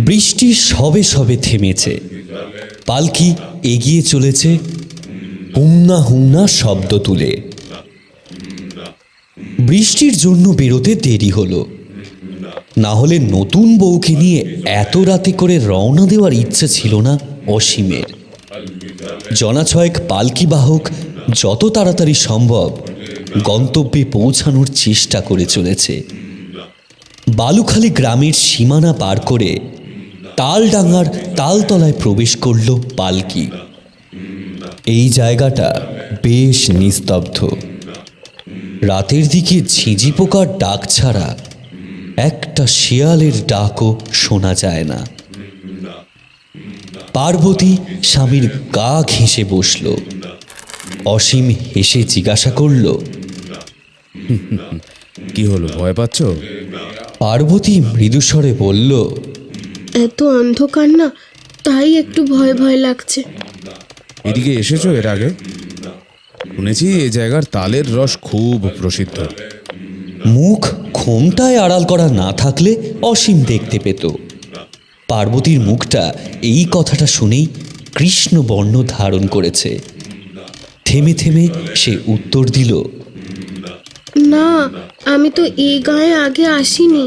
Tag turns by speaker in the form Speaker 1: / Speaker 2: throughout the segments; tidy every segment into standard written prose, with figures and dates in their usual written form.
Speaker 1: বৃষ্টি সবে সবে থেমেছে। পালকি এগিয়ে চলেছে হুমনা হুমনা শব্দ তুলে। বৃষ্টির জন্য বেরোতে দেরি হলো, না হলে নতুন বউকে নিয়ে এত রাতে করে রওনা দেওয়ার ইচ্ছে ছিল না অসীমের। জনাছয়েক পালকি বাহক যত তাড়াতাড়ি সম্ভব গন্তব্যে পৌঁছানোর চেষ্টা করে চলেছে। বালুখালী গ্রামের সীমানা পার করে তালডাঙ্গার তালতলায় প্রবেশ করল পালকি। এই জায়গাটা বেশ নিস্তব্ধ। রাতের দিকে ঝিঁঝি পোকার ডাক ছাড়া একটা শিয়ালের ডাকও শোনা যায় না। পার্বতী স্বামীর গা ঘেঁষে বসল। অসীম হেসে জিজ্ঞাসা করল,
Speaker 2: কি হলো, ভয় পাচ্ছ?
Speaker 1: পার্বতী মৃদুস্বরে বলল,
Speaker 3: এত অন্ধকার না, তাই একটু ভয় ভয় লাগছে।
Speaker 2: এদিকে এসেছো এর আগে? শুনেছি এই জায়গার তালের রস খুব প্রসিদ্ধ।
Speaker 1: মুখ ঘোমটায় আড়াল করা না থাকলে অসীম দেখতে পেত। পার্বতীর মুখটা এই কথাটা শুনেই কৃষ্ণবর্ণ ধারণ করেছে। থেমে থেমে সে উত্তর দিল,
Speaker 3: না, আমি তো এই গায়ে আগে আসিনি।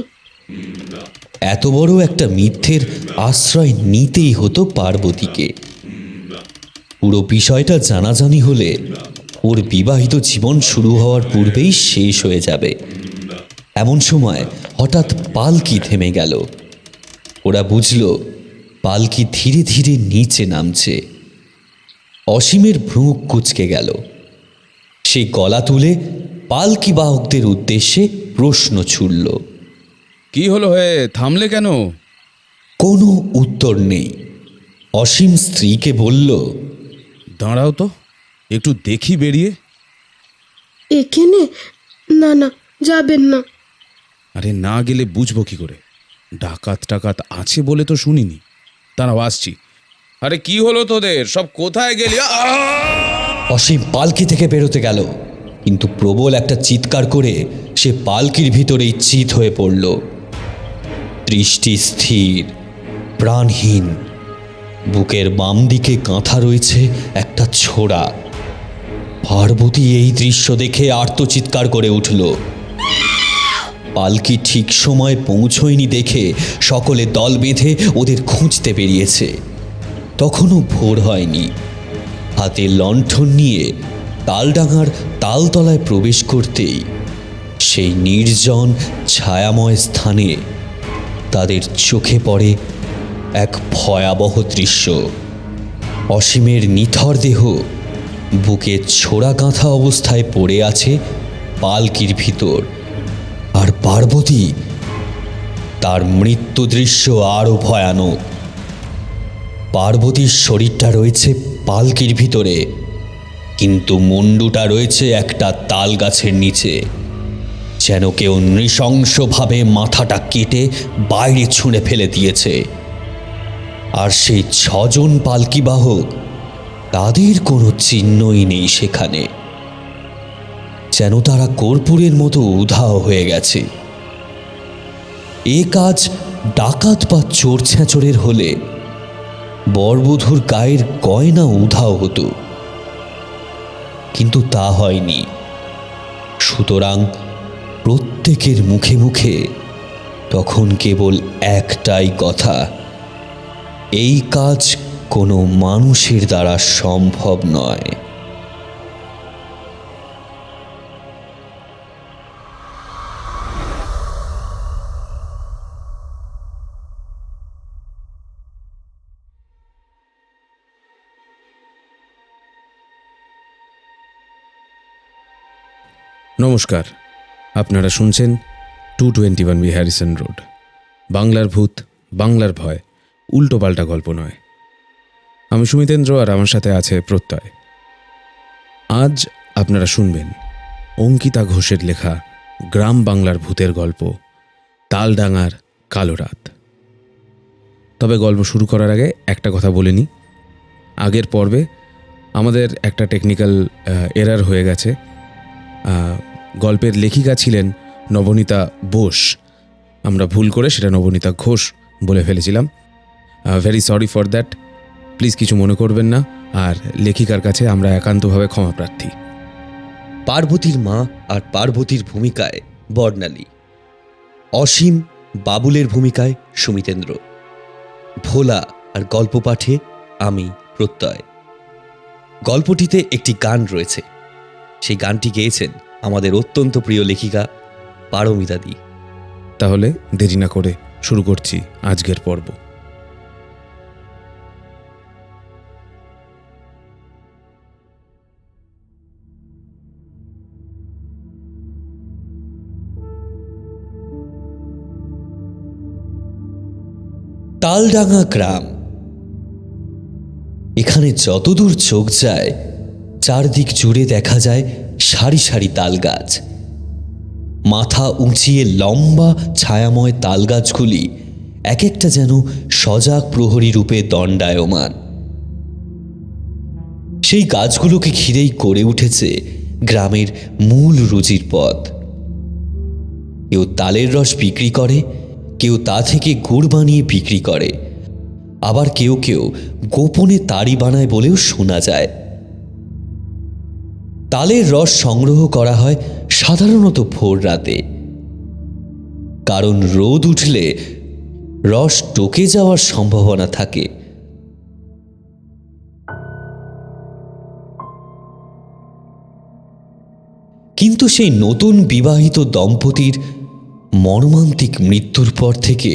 Speaker 1: এত বড় একটা মিথ্যের আশ্রয় নিতেই হতো পার্বতীকে। পুরো বিষয়টা জানাজানি হলে ওর বিবাহিত জীবন শুরু হওয়ার পূর্বেই শেষ হয়ে যাবে। এমন সময় হঠাৎ পালকি থেমে গেল। ওরা বুঝল পালকি ধীরে ধীরে নিচে নামছে। অসীমের ভ্রু কুঁচকে গেল। সে গলা তুলে পালকি বাহকদের উদ্দেশ্যে প্রশ্ন ছুড়ল।
Speaker 2: কি হলো, হয়ে থামলে কেন?
Speaker 1: কোনো উত্তর নেই। অসীম স্ত্রীকে বলল,
Speaker 2: দাঁড়াও তো, একটু দেখি বেরিয়ে।
Speaker 3: এখানে না না, যাবেন না।
Speaker 2: আরে না গেলে বুঝবো কি করে? ডাকাত টাকাত আছে বলে তো শুনিনি। দাঁড়াও, আসছি। আরে কি হলো তোদের, সব কোথায় গেলি?
Speaker 1: অসীম পালকি থেকে বেরোতে গেল, কিন্তু প্রবল একটা চিৎকার করে সে পালকির ভিতরেই চিত হয়ে পড়ল। দৃষ্টি স্থির, প্রাণহীন। বুকের বাম দিকে গাঁথা রয়েছে একটা ছোরা। পার্বতী এই দৃশ্য দেখে আর্তচিৎকার করে উঠল। পালকি ঠিক সময় পৌঁছয়নি দেখে সকলে দল বেঁধে ওদের খুঁজতে বেরিয়েছে। তখনও ভোর হয়নি। হাতে লণ্ঠন নিয়ে তালডাঙ্গার তালতলায় প্রবেশ করতেই সেই নির্জন ছায়াময় স্থানে তাদের চোখে পড়ে এক ভয়াবহ দৃশ্য। অসীমের নিথর দেহ বুকে ছোড়া গাঁথা অবস্থায় পড়ে আছে পালকির ভিতর, আর পার্বতী, তার মৃত্যু দৃশ্য আরও ভয়ানক। পার্বতীর শরীরটা রয়েছে পালকির ভিতরে, কিন্তু মুন্ডুটা রয়েছে একটা তাল গাছের নিচে, যেন কেউ নৃশংসভাবে মাথাটা কেটে বাইরে ছুঁড়ে ফেলে দিয়েছে। আর সেই 6 জন পালকি বাহক, তাদের কোনো চিহ্নই নেই সেখানে, যেন তারা কর্পূরের মতো উধাও হয়ে গেছে। এ কাজ ডাকাত বা চোর ছেঁচড়ের হলে বরবধূর গায়ের গয়না উধাও হতো, কিন্তু তা হয়নি। সুতরাং প্রত্যেকের মুখে মুখে তখন কেবল একটাই কথা, এই কাজ কোনো মানুষের দ্বারা সম্ভব নয়।
Speaker 2: নমস্কার, আপনারা শুনছেন 221 বি হ্যারিসন রোড। বাংলার ভূত, বাংলার ভয়, উল্টো পাল্টা গল্প নয়। আমি সুমিতেন্দ্র, আর আমার সাথে আছে প্রত্যয়। আজ আপনারা শুনবেন অঙ্কিতা ঘোষের লেখা গ্রাম বাংলার ভূতের গল্প তালডাঙ্গার কালো রাত। তবে গল্প শুরু করার আগে একটা কথা বলে নিই। আগের পর্বে আমাদের একটা টেকনিক্যাল এরার হয়ে গেছে। গল্পের লেখিকা ছিলেন নবনীতা বোস। আমরা ভুল করে সেটা নবনীতা ঘোষ বলে ফেলেছিলাম। Very sorry for that. Please কিছু মনে করবেন না, আর লেখিকার কাছে আমরা একান্তভাবে ক্ষমা প্রার্থী।
Speaker 1: পার্বতীর মা আর পার্বতীর ভূমিকায় বর্ণালী, অসীম বাবুলের ভূমিকায় সুমিতেন্দ্র, ভোলা আর গল্প পাঠে আমি প্রত্যয়। গল্পটিতে একটি গান রয়েছে, সেই গানটি গেয়েছেন আমাদের অত্যন্ত প্রিয় লেখিকা পারমিতা দি।
Speaker 2: তাহলে দেরি না করে শুরু করছি আজকের পর্ব।
Speaker 1: তালডাঙ্গা গ্রাম। এখানে যতদূর চোখ যায় চারদিক জুড়ে দেখা যায় সারি সারি তাল গাছ। মাথা উঁচিয়ে লম্বা ছায়াময় তাল গাছগুলি এক একটা যেন সজাগ প্রহরী রূপে দণ্ডায়মান। সেই গাছগুলোকে ঘিরেই গড়ে উঠেছে গ্রামের মূল রুজির পথ। কেউ তালের রস বিক্রি করে, কেউ তা থেকে গুড় বানিয়ে বিক্রি করে, আবার কেউ কেউ গোপনে তাড়ি বানায় বলেও শোনা যায়। তালের রস সংগ্রহ করা হয় সাধারণত ভোর রাতে, কারণ রোদ উঠলে রস টকে যাওয়ার সম্ভাবনা থাকে। কিন্তু সেই নতুন বিবাহিত দম্পতির মর্মান্তিক মৃত্যুর পর থেকে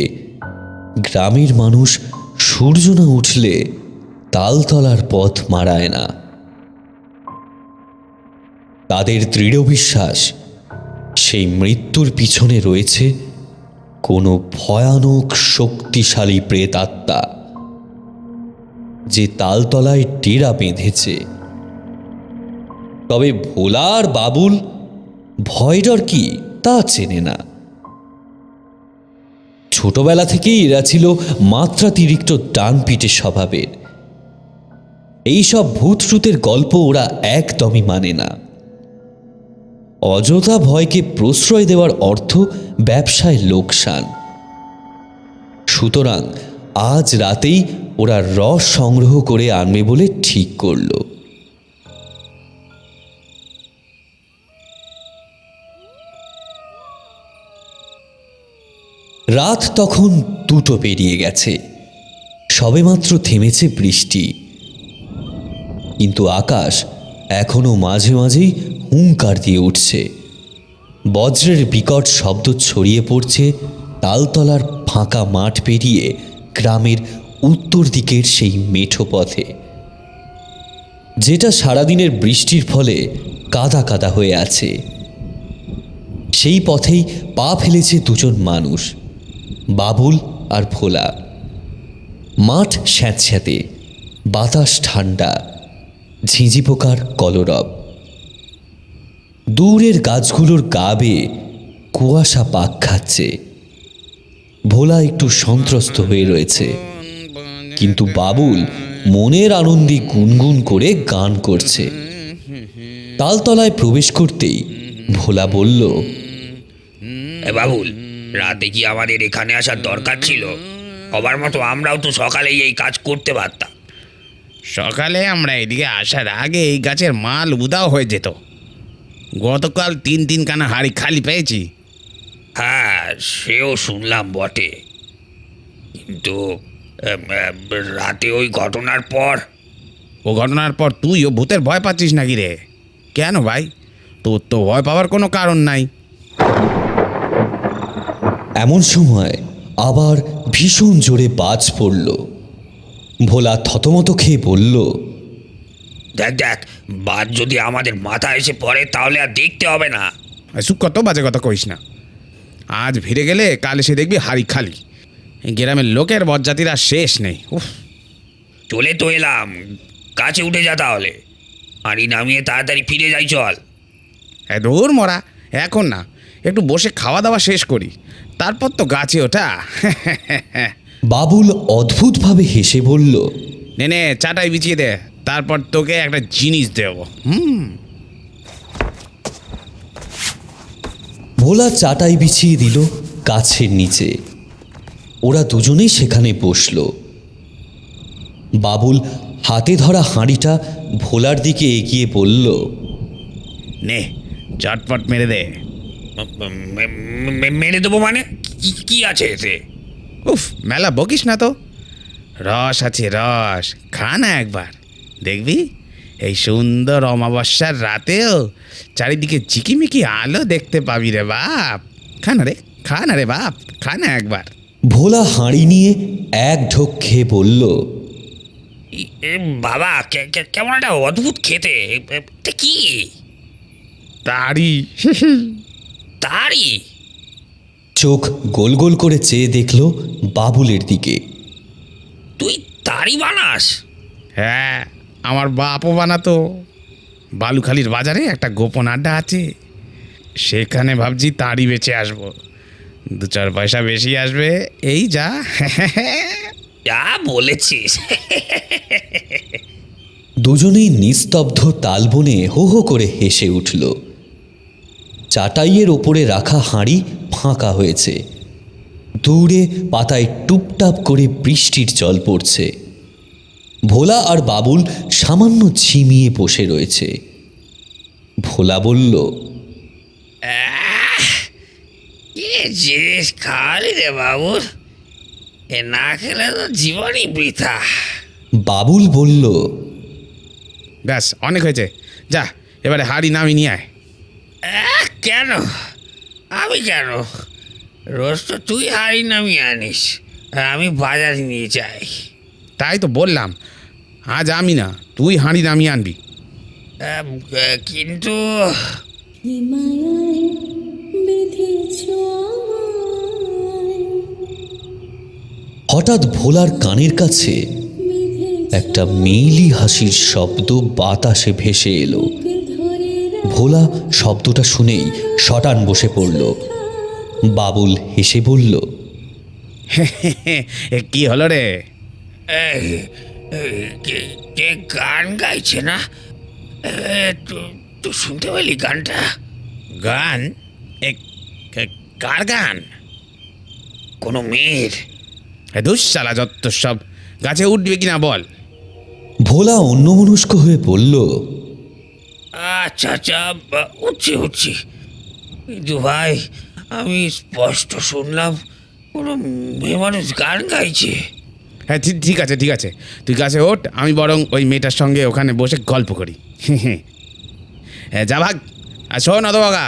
Speaker 1: গ্রামের মানুষ সূর্য না উঠলে তালতলার পথ মাড়ায় না। তাদের দৃঢ় বিশ্বাস সেই মৃত্যুর পিছনে রয়েছে কোনো ভয়ানক শক্তিশালী প্রেতাত্মা, যে তালতলায় ডেরা বেঁধেছে। তবে ভোলা আর বাবুল ভয় ডর কি তা চেনে না। ছোটবেলা থেকেই এরা ছিল মাত্রাতিরিক্ত ডানপিটে স্বভাবের। এইসব ভূতটুতের গল্প ওরা একদমই মানে না। অযথা ভয়কে প্রশ্রয় দেওয়ার অর্থ ব্যবসায় লোকসান। সুতরাং আজ রাতেই ওরা রস সংগ্রহ করে আনবে বলে ঠিক করল। রাত তখন 2টো পেরিয়ে গেছে। সবেমাত্র থেমেছে বৃষ্টি, কিন্তু আকাশ এখনো মাঝে মাঝেই হুঙ্কার দিয়ে উঠছে। বজ্রের বিকট শব্দ ছড়িয়ে পড়ছে তালতলার ফাঁকা মাঠ পেরিয়ে গ্রামের উত্তর দিকের সেই মেঠো পথে, যেটা সারাদিনের বৃষ্টির ফলে কাদা কাদা হয়ে আছে। সেই পথেই পা ফেলেছে দুজন মানুষ, বাবুল আর ভোলা। মাঠ স্যাঁতস্যাঁতে, বাতাস ঠান্ডা, ঝিঁঝি পোকার কলরব। দূরের গাছগুলোর গা বেয়ে কুয়াশা পাক খাচ্ছে। ভোলা একটু সন্ত্রস্ত হয়ে রয়েছে, কিন্তু বাবুল মনের আনন্দে গুনগুন করে গান করছে। তালতলায় প্রবেশ করতেই ভোলা বলল,
Speaker 4: বাবুল, রাতে কি আমাদের এখানে আসার দরকার ছিল? সবার মতো আমরাও তো সকালেই এই কাজ করতে পারতাম।
Speaker 5: সকালে আমরা এদিকে আসার আগে এই গাছের মাল উদাও হয়ে যেত। গতকাল 3 খানা হাড়ি খালি পেয়েছি।
Speaker 4: হ্যাঁ, সেও শুনলাম বটে, কিন্তু রাতে ওই ঘটনার পর
Speaker 5: ও ঘটনার পর তুইও ভূতের ভয় পাচ্ছিস নাকি রে? কেন ভাই, তোর তো ভয় পাওয়ার কোনো কারণ নাই।
Speaker 1: এমন সময় আবার ভীষণ জোরে বাজ পড়ল। ভোলা থতমত খেয়ে বলল,
Speaker 4: দেখ দেখ, বাদ যদি আমাদের মাথায় এসে পড়ে তাহলে আর দেখতে হবে না।
Speaker 5: সুখ কত বাজে কথা কইস না। আজ ভিড়ে গেলে কাল এসে দেখবি হাড়ি খালি। এই গ্রামের লোকের বজ্জাতির আর শেষ নেই। উফ,
Speaker 4: চলে তো এলাম, কাছে উঠে যা তাহলে। হাঁড়ি নামিয়ে তাড়াতাড়ি ফিরে যাই চল।
Speaker 5: দূর মরা, এখন না, একটু বসে খাওয়া দাওয়া শেষ করি, তারপর তো গাছে ওঠা।
Speaker 1: বাবুল অদ্ভুতভাবে হেসে বলল,
Speaker 5: নে নে, চাটাই বিছিয়ে দে, তারপর তোকে একটা জিনিস দেবো।
Speaker 1: ভোলা চাটাই বিছিয়ে দিল গাছের নিচে। ওরা দুজনেই সেখানে বসল। বাবুল হাতে ধরা হাঁড়িটা ভোলার দিকে এগিয়ে বলল,
Speaker 5: নে চটপট মেরে দে।
Speaker 4: মেরে দেবো মানে? কি আছে এতে?
Speaker 5: উফ, মেলা বকিস না তো। রস আছে, রস। খা না একবার, দেখবি এই সুন্দর অমাবস্যার রাতেও চারিদিকে ঝিকিমিকি আলো দেখতে পাবি রে বাপ। খা না রে, খা না রে বাপ, খা না একবার।
Speaker 1: ভোলা হাঁড়ি নিয়ে এক ঢোক খেয়ে বলল,
Speaker 4: বাবা, কেমন একটা অদ্ভুত খেতে। এটা কি?
Speaker 5: তারি।
Speaker 4: তারি?
Speaker 1: চোখ গোল গোল করে চেয়ে দেখল বাবুলের দিকে।
Speaker 4: তুই তারি বানাস?
Speaker 5: হ্যাঁ, আমার বাপও বানাতো। বালুখালীর বাজারে একটা গোপন আড্ডা আছে, সেখানে ভাবছি তারি বেচে আসবো। 2-4 পয়সা বেশি আসবে, এই যা।
Speaker 4: যা বলেছিস।
Speaker 1: দুজনেই নিস্তব্ধ তালবনে হো হো করে হেসে উঠল। চাটাইয়ের ওপরে রাখা হাঁড়ি ফাঁকা হয়েছে। দূরে পাতায় টুপটাপ করে বৃষ্টির জল পড়ছে। ভোলা আর বাবুল সামান্য ঝিমিয়ে বসে রয়েছে। ভোলা বলল,
Speaker 4: কি জিনিস খাওয়ালি রে বাবুল? এ না খেলে তো জীবনই বৃথা।
Speaker 1: বাবুল বলল,
Speaker 5: ব্যাস, অনেক হয়েছে, যা এবারে হাড়ি নামিয়ে নিয়ে আয়।
Speaker 4: কেন? আমি কেন? রোজ তো তুই হাড়ি নামিয়ে আনিস, আর আমি বাজারে নিয়ে যাই।
Speaker 5: তাই তো বললাম, আজ আমি না, তুই হাঁড়ি নামিয়ে আনবি।
Speaker 4: কিন্তু
Speaker 6: হিমালয়ে বেঁধেছ আমায়,
Speaker 1: হঠাৎ ভোলার কানের কাছে একটা মেইলি হাসির শব্দ বাতাসে ভেসে এলো।
Speaker 6: ধরে
Speaker 1: ভোলা শব্দটা শুনেই শটান বসে পড়ল। বাবুল হেসে বলল,
Speaker 5: এ কি হলো রে?
Speaker 4: কে গান গাইছে না? তুই শুনতে পেলি গানটা?
Speaker 5: গান? কার গান?
Speaker 4: কোনো মেয়ের।
Speaker 5: দুঃশালা যত সব, গাছে উঠবে কিনা বল।
Speaker 1: ভোলা অন্যমনস্ক হয়ে বলল,
Speaker 4: আচ্ছা আচ্ছা, উঠছি। কিন্তু ভাই, আমি স্পষ্ট শুনলাম কোনো মেয়ে মানুষ গান গাইছে।
Speaker 5: হ্যাঁ, ঠিক আছে, তুই গাছে ওঠ, আমি বরং ওই মেয়েটার সঙ্গে ওখানে বসে গল্প করি। হ্যাঁ, যা ভাগ। আর শোন অতবাগা,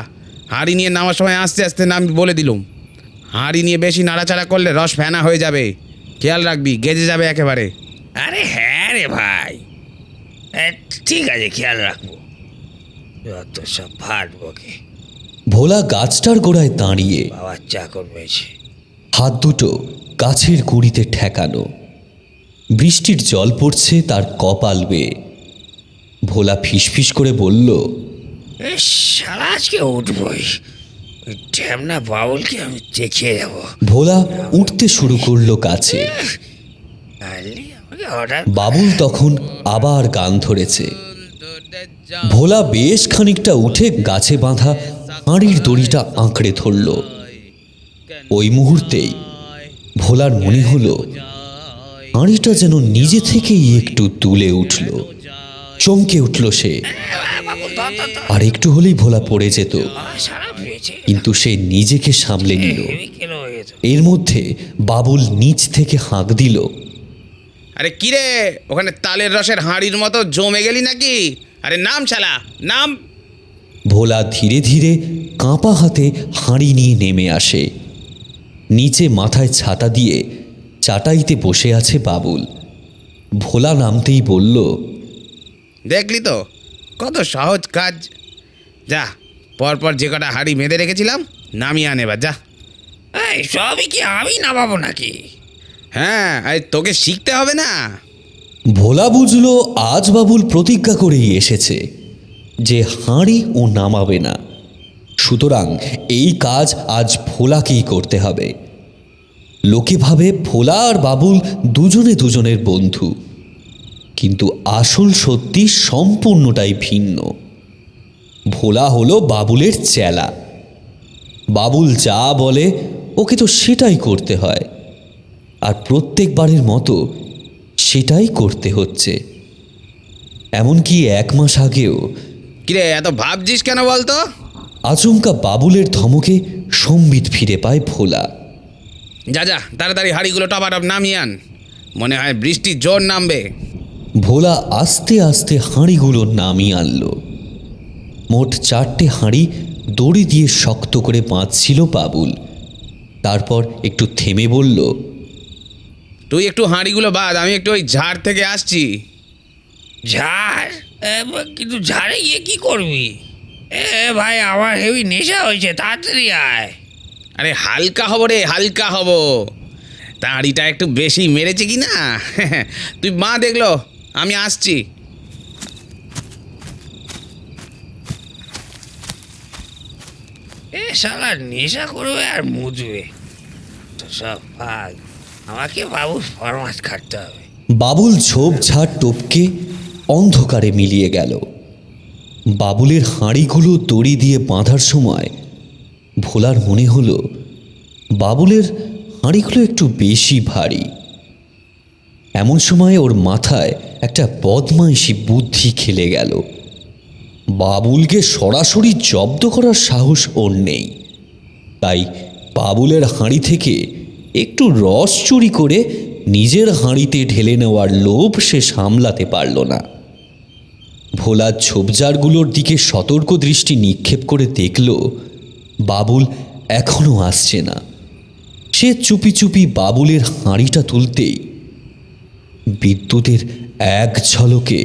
Speaker 5: হাঁড়ি নিয়ে নামার সময় আস্তে আস্তে নাম বলে দিলুম। হাঁড়ি নিয়ে বেশি নাড়াচাড়া করলে রস ফেনা হয়ে যাবে, খেয়াল রাখবি, গেজে যাবে একেবারে।
Speaker 4: আরে হ্যাঁ রে ভাই, ঠিক আছে, খেয়াল রাখবো। যত সব ভাট বকে।
Speaker 1: ভোলা গাছটার গোড়ায় দাঁড়িয়ে
Speaker 4: বাবার চাকর মেয়েছে।
Speaker 1: হাত দুটো গাছের গুঁড়িতে ঠেকানো। বৃষ্টির জল পড়ছে তার কপাল বেয়ে। ভোলা ফিসফিস করে বলল,
Speaker 4: সারা আজকে উঠবই। ওই ঢ্যামনা বাউলকে আমি দেখিয়ে যাবো।
Speaker 1: ভোলা উঠতে শুরু করলো গাছে।
Speaker 4: কালি আমাকে হঠাৎ
Speaker 1: বাবুল তখন আবার গান ধরেছে। ভোলা বেশ খানিকটা উঠে গাছে বাঁধা হাঁড়ির দড়িটা আঁকড়ে ধরল। ওই মুহূর্তেই ভোলার মনে হলো হাঁড়িটা যেন নিজে থেকেই একটু দুলে উঠল। চমকে উঠল সে। আর একটু হলেই ভোলা পড়ে যেত,
Speaker 4: সারা পেয়েছে।
Speaker 1: কিন্তু সে নিজেকে সামলে নিল।
Speaker 4: কেন হয়ে যেত?
Speaker 1: এর মধ্যে বাবুল নিচ থেকে হাঁক দিল,
Speaker 5: আরে কি রে, ওখানে তালের রসের হাঁড়ির মতো জমে গেলি নাকি? আরে নাম শালা, নাম।
Speaker 1: ভোলা ধীরে ধীরে কাঁপা হাতে হাঁড়ি নিয়ে নেমে আসে। নিচে মাথায় ছাতা দিয়ে চাটাইতে বসে আছে বাবুল। ভোলা নামতেই বলল,
Speaker 5: দেখলি তো কত সহজ কাজ। যা, পরপর যে কটা হাঁড়ি বেঁধে রেখেছিলাম নামিয়ে আনে এবার, যা।
Speaker 4: এই সবই কি আমি নামাবো নাকি?
Speaker 5: হ্যাঁ, আরে তোকে শিখতে হবে না?
Speaker 1: ভোলা বুঝল আজ বাবুল প্রতিজ্ঞা করেই এসেছে যে হাঁড়ি ও নামাবে না। সুতরাং এই কাজ আজ ভোলাকেই করতে হবে। লোকে ভাবে ভোলা আর বাবুল দুজনে দুজনের বন্ধু, কিন্তু আসল সত্যি সম্পূর্ণটাই ভিন্ন। ভোলা হলো বাবুলের চেলা। বাবুল যা বলে ওকে তো সেটাই করতে হয়, আর প্রত্যেকবারের মতো সেটাই করতে হচ্ছে। এমনকি 1 মাস আগেও
Speaker 5: কিরে এত ভাবছিস কেন বলতো?
Speaker 1: আচমকা বাবুলের ধমকে সম্বিত ফিরে পায় ভোলা।
Speaker 5: যা যা তাড়াতাড়ি হাঁড়িগুলো টপাটপ নামিয়ে আন, মনে হয় বৃষ্টির জোর নামবে।
Speaker 1: ভোলা আস্তে আস্তে হাঁড়িগুলো নামিয়ে আনলো। মোট 4টে হাঁড়ি দড়ি দিয়ে শক্ত করে বাঁধছিল বাবুল। তারপর একটু থেমে বলল,
Speaker 5: তুই একটু হাঁড়িগুলো বাদ, আমি একটু ওই ঝাড় থেকে আসছি।
Speaker 4: ঝাড়? কিন্তু ঝাড়ে গিয়ে কি করবি? ভাই আমার হেভি নেশা হয়েছে, তাড়াতাড়ি আয়।
Speaker 5: আরে হালকা হব রে, হালকা হব। তা হাঁড়িটা একটু বেশি মেরেছে কি না? তুই মা দেখলো, আমি আসছি।
Speaker 4: শালা নেশা করবে আর মুজবে তো সব ভাগ। আমাকে বাবুর ফরমাস খাটতে হবে।
Speaker 1: বাবুল ঝোপঝাড় টপকে অন্ধকারে মিলিয়ে গেল। বাবুলের হাঁড়িগুলো দড়ি দিয়ে বাঁধার সময় ভোলার মনে হলো বাবুলের হাঁড়িগুলো একটু বেশি ভারী। এমন সময় ওর মাথায় একটা বদমাইশি বুদ্ধি খেলে গেল। বাবুলকে সরাসরি জব্দ করার সাহস ওর নেই, তাই বাবুলের হাঁড়ি থেকে একটু রস চুরি করে নিজের হাঁড়িতে ঢেলে নেওয়ার লোভ সে সামলাতে পারল না। ভোলা ঝোপঝাড়গুলোর দিকে সতর্ক দৃষ্টি নিক্ষেপ করে দেখল বাবুল এখনো আসছে না। সে চুপি চুপি বাবুলের হাঁড়িটা তুলতেই বিদ্যুতের এক ঝলকে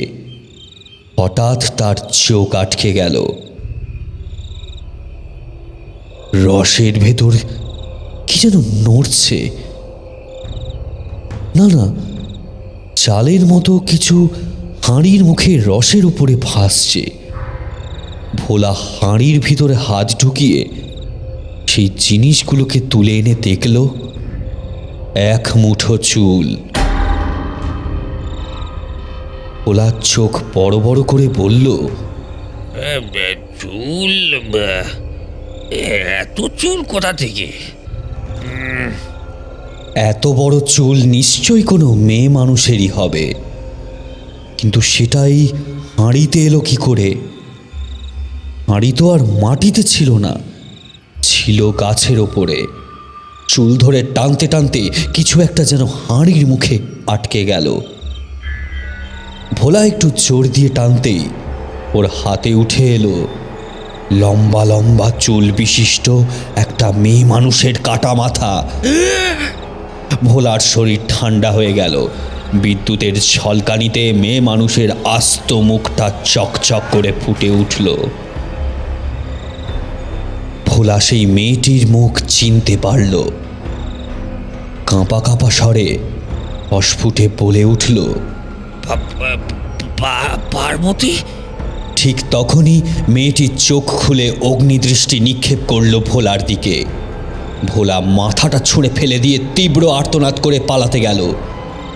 Speaker 1: হঠাৎ তার চোখ আটকে গেল। রসের ভেতর কি যেন নড়ছে। না না, চালের মতো কিছু হাঁড়ির মুখে রসের উপরে ভাসছে। ভোলা হাঁড়ির ভিতরে হাত ঢুকিয়ে সেই জিনিসগুলোকে তুলে এনে দেখল 1 মুঠো চুল। ভোলা চোখ বড় বড় করে বলল,
Speaker 4: চুল? এত চুল কোথা থেকে?
Speaker 1: এত বড় চুল নিশ্চয়ই কোনো মেয়ে মানুষেরই হবে, কিন্তু সেটাই হাঁড়িতে এলো কি করে? হাঁড়ি তো আর মাটিতে ছিল না, ছিল গাছের ওপরে। চুল ধরে টানতে টানতে কিছু একটা যেন হাঁড়ির মুখে আটকে গেল। ভোলা একটু জোর দিয়ে টানতেই ওর হাতে উঠে এলো লম্বা লম্বা চুল বিশিষ্ট একটা মেয়ে মানুষের কাটা মাথা। ভোলার শরীর ঠান্ডা হয়ে গেল। বিদ্যুতের ঝলকানিতে মেয়ে মানুষের আস্ত মুখটা চকচক করে ফুটে উঠল। ভোলা সেই মেয়েটির মুখ চিনতে পারল। কাঁপা কাঁপা স্বরে অস্ফুটে বলে উঠল,
Speaker 4: পার্বতী?
Speaker 1: ঠিক তখনই মেয়েটির চোখ খুলে অগ্নিদৃষ্টি নিক্ষেপ করল ভোলার দিকে। ভোলা মাথাটা ছুঁড়ে ফেলে দিয়ে তীব্র আর্তনাদ করে পালাতে গেল,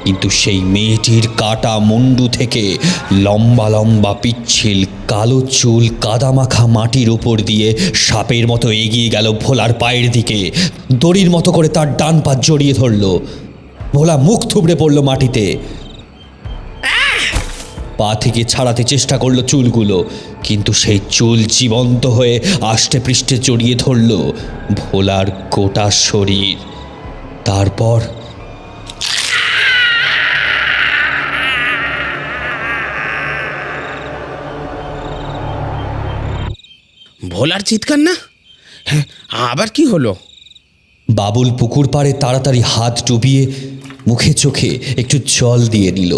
Speaker 1: কিন্তু সেই মেয়েটির কাটা মুন্ডু থেকে লম্বা লম্বা পিচ্ছিল কালো চুল কাদামাখা মাটির উপর দিয়ে সাপের মতো এগিয়ে গেল ভোলার পায়ের দিকে। দড়ির মতো করে তার ডান পা জড়িয়ে ধরল। ভোলা মুখ থুবড়ে পড়ল মাটিতে। পা থেকে ছাড়াতে চেষ্টা করলো চুলগুলো, কিন্তু সেই চুল জীবন্ত হয়ে আষ্টে পৃষ্ঠে জড়িয়ে ধরল ভোলার গোটা শরীর। তারপর
Speaker 5: ভোলার চিৎকার না? হ্যাঁ, আবার কি হলো?
Speaker 1: বাবুল পুকুর পাড়ে তাড়াতাড়ি হাত ডুবিয়ে মুখে চোখে একটু জল দিয়ে নিল।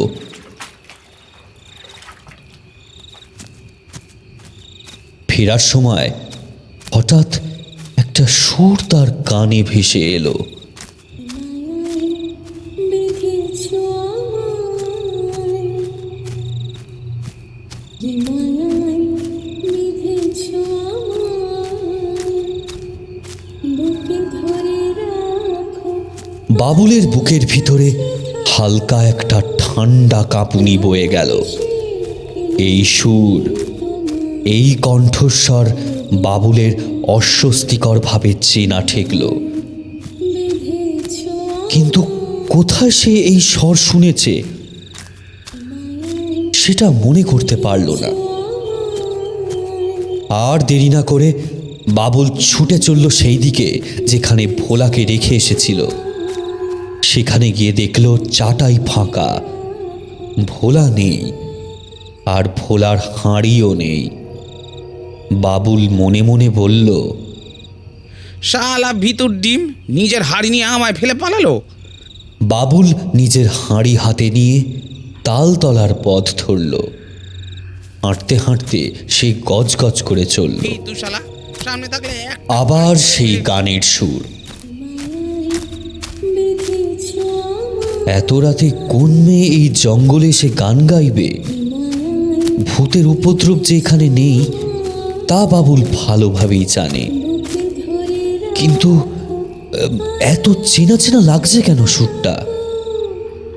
Speaker 1: ফেরার সময় হঠাৎ একটা সুর তার কানে ভেসে এলো।
Speaker 6: বেঁধেছ আমায়, কি মায়ায় বেঁধেছ আমায়, বুকে ধরে রাখো।
Speaker 1: বাবুলের বুকের ভিতরে হালকা একটা ঠান্ডা কাঁপুনি বয়ে গেল। এই সুর, এই কণ্ঠস্বর বাবুলের অস্বস্তিকরভাবে চেনা ঠেকল।
Speaker 6: বেঁধেছ
Speaker 1: কিন্তু কোথায় সে এই স্বর শুনেছে সেটা মনে করতে পারল না। আর দেরি না করে বাবুল ছুটে চলল সেই দিকে যেখানে ভোলাকে রেখে এসেছিল। সেখানে গিয়ে দেখল চাটাই ফাঁকা, ভোলা নেই, আর ভোলার হাঁড়িও নেই। বাবুল মনে মনে বলল,
Speaker 5: শালা ভিতর ডিম নিজের হাড়ি নিয়ে আমায় ফেলে পালালো।
Speaker 1: বাবুল নিজের হাঁড়ি হাতে নিয়ে তালতলার পথ ধরল। হাঁটতে হাঁটতে সে গজগজ করে চলল।
Speaker 5: এই তুই শালা সামনে থাকলে এক
Speaker 1: আবার সেই গানের সুর।
Speaker 6: বেঁধেছ
Speaker 1: এত রাতে কোন মেয়ে এই জঙ্গলে এসে গান গাইবে? ভূতের উপদ্রব যে এখানে নেই তা বাবুল ভালোভাবেই জানে।
Speaker 6: বুকে ধরে
Speaker 1: কিন্তু এত চেনা চেনা লাগছে কেন সুরটা?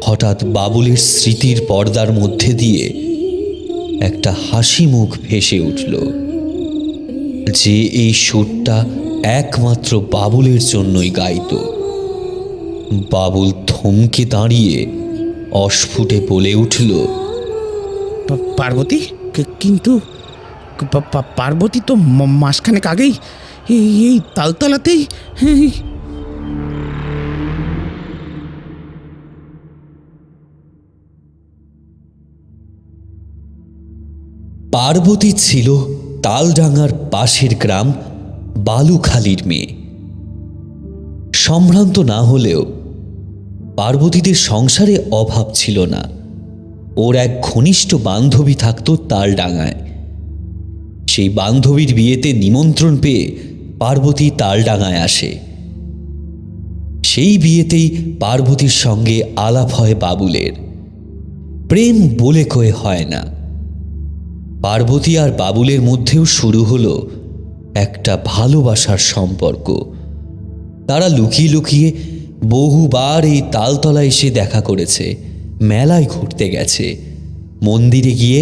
Speaker 1: হঠাৎ বাবুলের স্মৃতির পর্দার মধ্যে দিয়ে একটা হাসি মুখ ভেসে উঠল, যে এই সুরটা একমাত্র বাবুলের জন্যই গাইতো। বাবুল থমকে দাঁড়িয়ে অস্ফুটে বলে উঠল,
Speaker 5: পার্বতী কিন্তু পার্বতী তো মাসখানেক আগেই এই তালতলাতেই
Speaker 1: পার্বতী ছিল তালডাঙ্গার পাশের গ্রাম বালুখালীর মেয়ে। সম্ভ্রান্ত না হলেও পার্বতীদের সংসারে অভাব ছিল না। ওর এক ঘনিষ্ঠ বান্ধবী থাকত তালডাঙ্গায়। সেই বান্ধবীর বিয়েতে নিমন্ত্রণ পেয়ে পার্বতী তালডাঙ্গায় আসে। সেই বিয়েতেই পার্বতীর সঙ্গে আলাপ হয় বাবুলের। প্রেম বলে কয়ে হয় না। পার্বতী আর বাবুলের মধ্যেও শুরু হলো একটা ভালোবাসার সম্পর্ক। তারা লুকিয়ে লুকিয়ে বহুবার এই তালতলা এসে দেখা করেছে, মেলায় ঘুরতে গেছে, মন্দিরে গিয়ে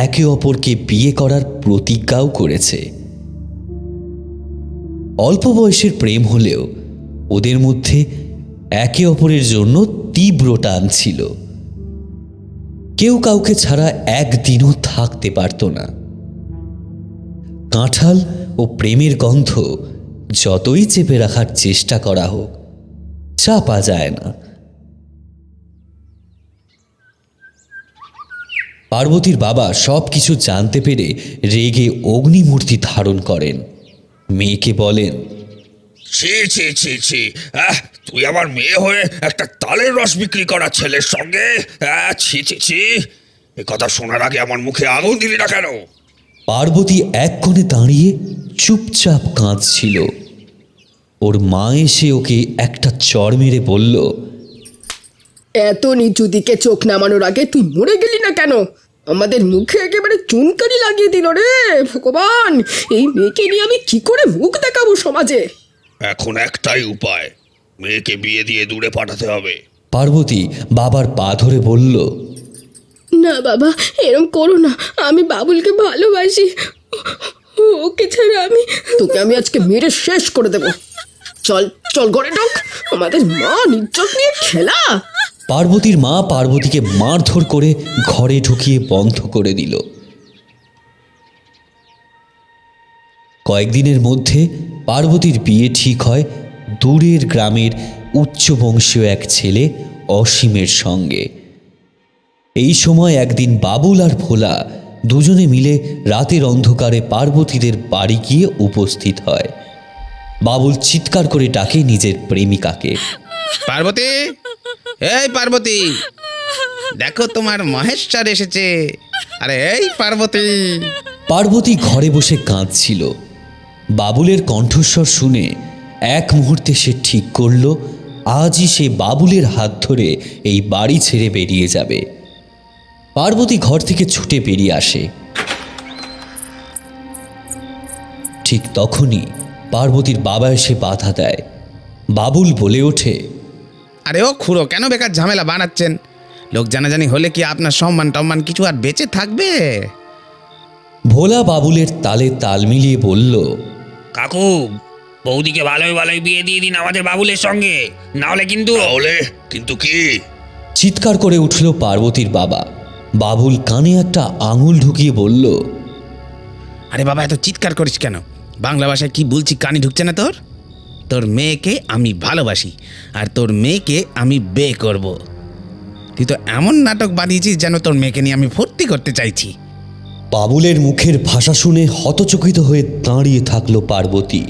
Speaker 1: একে অপরকে বিয়ে করার প্রতিজ্ঞাও করেছে। অল্প বয়সের প্রেম হলেও ওদের মধ্যে একে অপরের জন্য তীব্র টান ছিল। কেউ কাউকে ছাড়া একদিনও থাকতে পারত না। কাঁঠাল ও প্রেমের গন্ধ যতই চেপে রাখার চেষ্টা করা হোক, চাপা যায় না। পার্বতীর বাবা সব কিছু জানতে পেরে রেগে অগ্নিমূর্তি ধারণ করেন। মেয়েকে বলেন,
Speaker 4: ছি ছি ছি ছি, তুই আমার মেয়ে হয়ে একটা তালের রস বিক্রি করা ছেলের সঙ্গে, ছি ছি ছি, এ কথা শোনার আগে আমার মুখে আগুন দিলি না কেন?
Speaker 1: পার্বতী এক কোণে দাঁড়িয়ে চুপচাপ কাঁদছিল। ওর মা এসে ওকে একটা চড় মেরে বলল,
Speaker 7: এত নিচু দিকে চোখ নামানোর আগে তুই মরে গেলি না কেন? আমাদের মুখে একেবারে চুনকারি লাগিয়ে দিল রে ভগবান! এই মেয়েকে নিয়ে আমি কি করে মুখ দেখাবো সমাজে?
Speaker 4: এখন একটাই উপায়, মেয়েকে বিয়ে দিয়ে দূরে পাঠাতে হবে।
Speaker 1: পার্বতী বাবার পা ধরে বলল,
Speaker 3: না বাবা, এরম করো না, আমি বাবুলকে ভালোবাসি। ওকে ছাড়া আমি
Speaker 7: তোকে আমি আজকে মেরে শেষ করে দেবো। চল চল ঘরে ঢোক, আমাদের মা ইজ্জত নিয়ে খেলা।
Speaker 1: পার্বতীর মা পার্বতীকে মারধর করে ঘরে ঢুকিয়ে বন্ধ করে দিল। কয়েকদিনের মধ্যে পার্বতীর বিয়ে ঠিক হয় দূরের গ্রামের উচ্চবংশীয় এক ছেলে অসীমের সঙ্গে। এই সময় একদিন বাবুল আর ভোলা দুজনে মিলে রাতের অন্ধকারে পার্বতীদের বাড়ি গিয়ে উপস্থিত হয়। বাবুল চিৎকার করে ডাকে নিজের প্রেমিকাকে,
Speaker 5: পার্বতী, এই পার্বতী, দেখো তোমার মহেশ্বর এসেছে। আরে এই পার্বতী।
Speaker 1: পার্বতী ঘরে বসে কাঁদছিল। বাবুলের কণ্ঠস্বর শুনে এক মুহূর্তে সে ঠিক করল আজই সে বাবুলের হাত ধরে এই বাড়ি ছেড়ে বেরিয়ে যাবে। পার্বতী ঘর থেকে ছুটে বেরিয়ে আসে। ঠিক তখনই পার্বতীর বাবা এসে বাধা দেয়। বাবুল বলে ওঠে,
Speaker 5: আরে ও খুড়ো, কেন বেকার ঝামেলা বানাচ্ছেন? লোক জানাজানি হলে কি আপনার সম্মান টম্মান কিছু আর বেঁচে থাকবে?
Speaker 1: ভোলা বাবুলের তালে তাল মিলিয়ে বলল,
Speaker 4: কাকু, বৌদিকে ভালোই ভালোই বিয়ে দিয়ে দিন আমাদের বাবুলের সঙ্গে, না হলে কিন্তু কিন্তু কি?
Speaker 1: চিৎকার করে উঠল পার্বতীর বাবা। বাবুল কানে একটা আঙুল ঢুকিয়ে বলল,
Speaker 5: আরে বাবা, এত চিৎকার করিস কেন? বাংলা ভাষায় কি বলছি কানে ঢুকছে না তোর? তোর মেয়েকে আমি ভালোবাসি, আর তোর মেয়েকে আমি বিয়ে করব। তুই তো এমন নাটক বানিয়েছিস যেন তোর মেয়েকে নিয়ে আমি ফুর্তি করতে চাইছি।
Speaker 1: বাবুলের মুখের ভাষা শুনে হতচকিত হয়ে দাঁড়িয়ে থাকলো পার্বতী।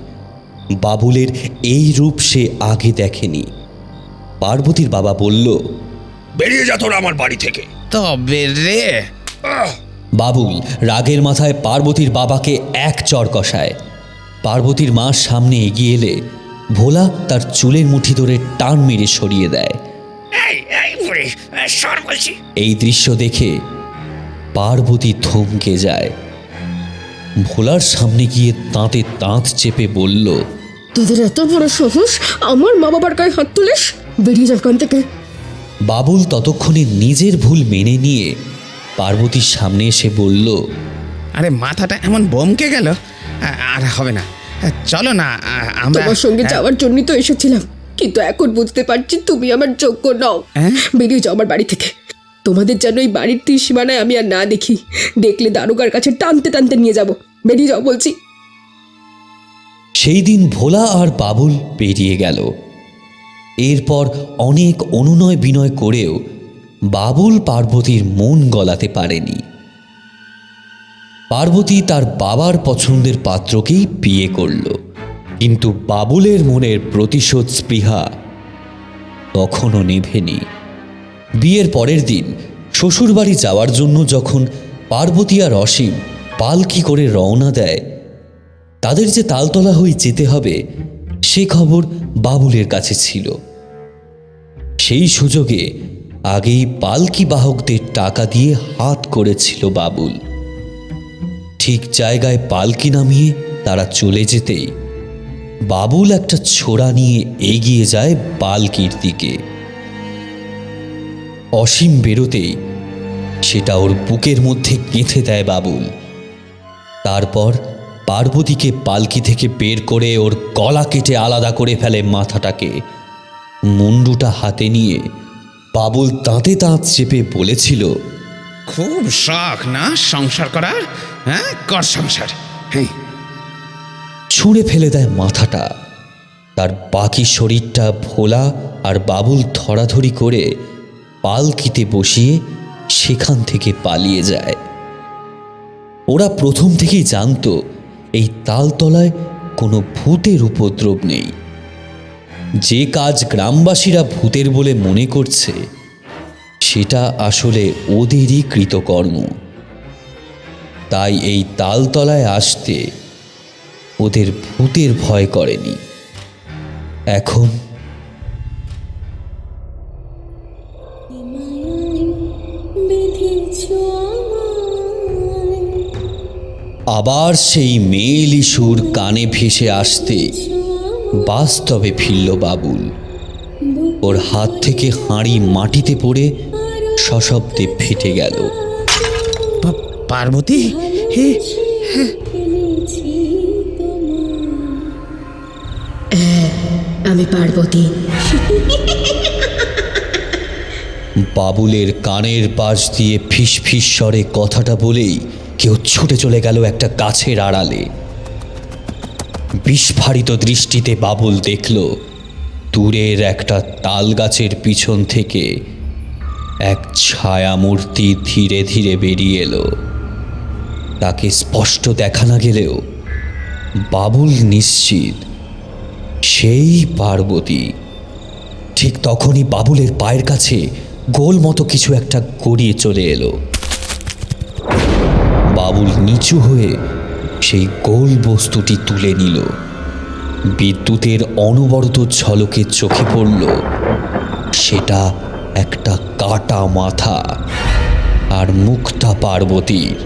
Speaker 1: বাবুলের এই রূপ সে আগে দেখেনি। পার্বতীর বাবা বলল,
Speaker 4: বেরিয়ে যা তোরা আমার বাড়ি থেকে।
Speaker 5: তবে রে,
Speaker 1: বাবুল রাগের মাথায় পার্বতীর বাবাকে এক চড় কষায়। পার্বতীর মা সামনে এগিয়ে এলে ভোলা তার চুলের মুঠি ধরে টান মেরে সরিয়ে দেয়। এই দৃশ্য দেখে পার্বতী থমকে যায়। ভোলার সামনে গিয়ে দাঁতে দাঁত চেপে বলল,
Speaker 7: তোদের এত বড় সাহস আমার মা বাবার গায়ে হাত তুলিস? বেরিয়ে যা এখান থেকে।
Speaker 1: বাবুল ততক্ষণে নিজের ভুল মেনে নিয়ে পার্বতীর সামনে এসে বলল,
Speaker 5: আরে মাথাটা এমন বমকে গেল, আর হবে না, চলো না আমরা
Speaker 7: তোমার সঙ্গে যাওয়ার জন্যই তো এসেছিলাম, কিন্তু এখন বুঝতে পারছি তুমি আমার যোগ্য নও। বেরিয়ে যাও আমার বাড়ি থেকে। তোমাদের যেন এই বাড়ির ত্রিসীমানায় আমি আর না দেখি। দেখলে দারোগার কাছে টানতে টানতে নিয়ে যাব। বেরিয়ে যাও বলছি।
Speaker 1: সেই দিন ভোলা আর বাবুল বেরিয়ে গেল। এরপর অনেক অনুনয় বিনয় করেও বাবুল পার্বতীর মন গলাতে পারেনি। পার্বতী তার বাবার পছন্দের পাত্রকেই বিয়ে করল, কিন্তু বাবুলের মনের প্রতিশোধ স্পৃহা তখনও নেভেনি। বিয়ের পরের দিন শ্বশুরবাড়ি যাওয়ার জন্য যখন পার্বতী আর অসীম পালকি করে রওনা দেয়, তাদের যে তালতলা হয়ে যেতে হবে সে খবর বাবুলের কাছে ছিল। সেই সুযোগে আগেই পালকি বাহকদের টাকা দিয়ে হাত করেছিল বাবুল। ঠিক জায়গায় পালকি নামিয়ে তারা চলে যেতেই বাবুল একটা ছোরা নিয়ে এগিয়ে যায় পালকির দিকে। অসীম বেরোতেই সেটা ওর বুকের মধ্যে গেঁথে দেয় বাবুল। তারপর পার্বতীকে পালকি থেকে বের করে ওর গলা কেটে আলাদা করে ফেলে মাথাটাকে। মুন্ডুটা হাতে নিয়ে বাবুল দাঁতে দাঁত চেপে বলেছিল,
Speaker 5: খুব শখ না সংসার করার? হ্যাঁ, কর সংসার। হ্যাঁ,
Speaker 1: ছুঁড়ে ফেলে দেয় মাথাটা। তার বাকি শরীরটা ভোলা আর বাবুল ধরাধরি করে পালকিতে বসিয়ে সেখান থেকে পালিয়ে যায়। ওরা প্রথম থেকেই জানতো এই তালতলায় কোনো ভূতের উপদ্রব নেই। যে কাজ গ্রামবাসীরা ভূতের বলে মনে করছে সেটা আসলে ওদেরই কৃতকর্ম। তাই এই তালতলায় আসতে ওদের ভূতের ভয় করেনি। এখন
Speaker 6: বেঁধেছ আমায়,
Speaker 1: আবার সেই মেয়েলি সুর কানে ভেসে আসতে বাস্তবে ফিরল বাবুল। ওর হাত থেকে হাঁড়ি মাটিতে পড়ে সশব্দে ফেটে গেল।
Speaker 5: পার্বতী, হে,
Speaker 6: ফেলেছি তোমায়।
Speaker 7: আমি পার্বতী।
Speaker 1: বাবুলের কানের পাশ দিয়ে ফিস ফিস স্বরে কথাটা বলেই কেউ ছুটে চলে গেল একটা গাছের আড়ালে। বিস্ফারিত দৃষ্টিতে বাবুল দেখল দূরের একটা তাল গাছের পিছন থেকে এক ছায়ামূর্তি ধীরে ধীরে বেরিয়ে এলো। তাকে স্পষ্ট দেখা না গেলেও বাবুল নিশ্চিত সেই পার্বতী। ঠিক তখনই বাবুলের পায়ের কাছে গোল মতো কিছু একটা গড়িয়ে চলে এলো। বাবুল নিচু হয়ে সেই গোল বস্তুটি তুলে নিল। বিদ্যুতের অনবরত ঝলকে চোখে পড়ল সেটা একটা কাটা মাথা আর মুখটা পার্বতীর।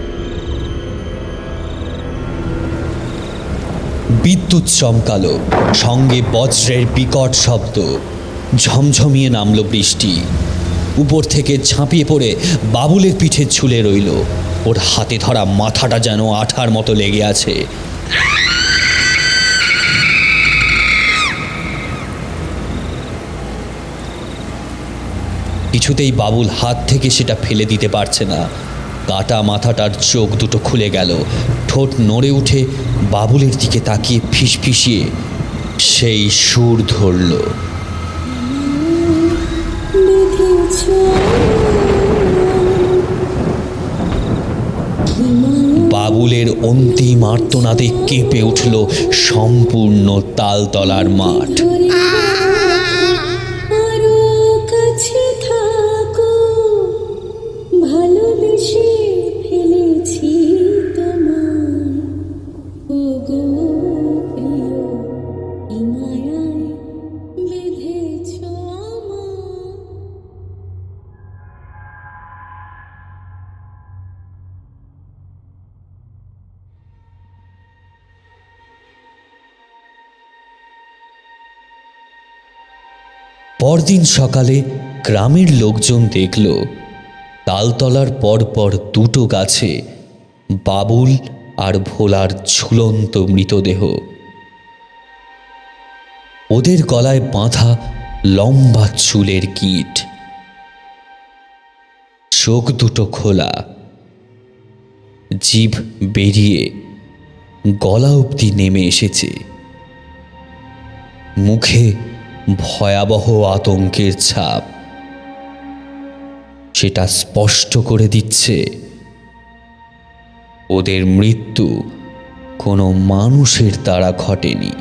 Speaker 1: বিদ্যুৎ চমকালো, সঙ্গে বজ্রের বিকট শব্দ। ঝমঝমিয়ে নামল বৃষ্টি। উপর থেকে ঝাঁপিয়ে পড়ে বাবুলের পিঠে ঝুলে রইল। ওর হাতে ধরা মাথাটা যেন আঠার মতো লেগে আছে। কিছুতেই বাবুল হাত থেকে সেটা ফেলে দিতে পারছে না। কাটা মাথাটার চোখ দুটো খুলে গেল, ঠোঁট নড়ে উঠে বাবুলের দিকে তাকিয়ে ফিসফিসিয়ে সেই সুর ধরল।
Speaker 6: বেঁধেছ
Speaker 1: বাবুলের অন্তিম আর্তনাদে কেঁপে উঠল সম্পূর্ণ তালতলার মাঠ।
Speaker 6: ধরে আরো কাছে থাকো, ভালোবেসে ফেলেছি তোমায়, ওগো প্রিয়, এই মায়ায় বেঁধেছ আমায়।
Speaker 1: পরদিন সকালে গ্রামের লোকজন দেখল তালতলার পরপর দুটো গাছে বাবুল আর ভোলার ঝুলন্ত মৃতদেহ। ওদের গলায় বাঁধা লম্বা চুলের কীট, চোখ দুটো খোলা, জিভ বেরিয়ে গলা অবধি নেমে এসেছে। মুখে ভয়াবহ আতঙ্কের ছাপ, সেটা স্পষ্ট করে দিচ্ছে ওদের মৃত্যু কোনো মানুষের দ্বারা ঘটেনি।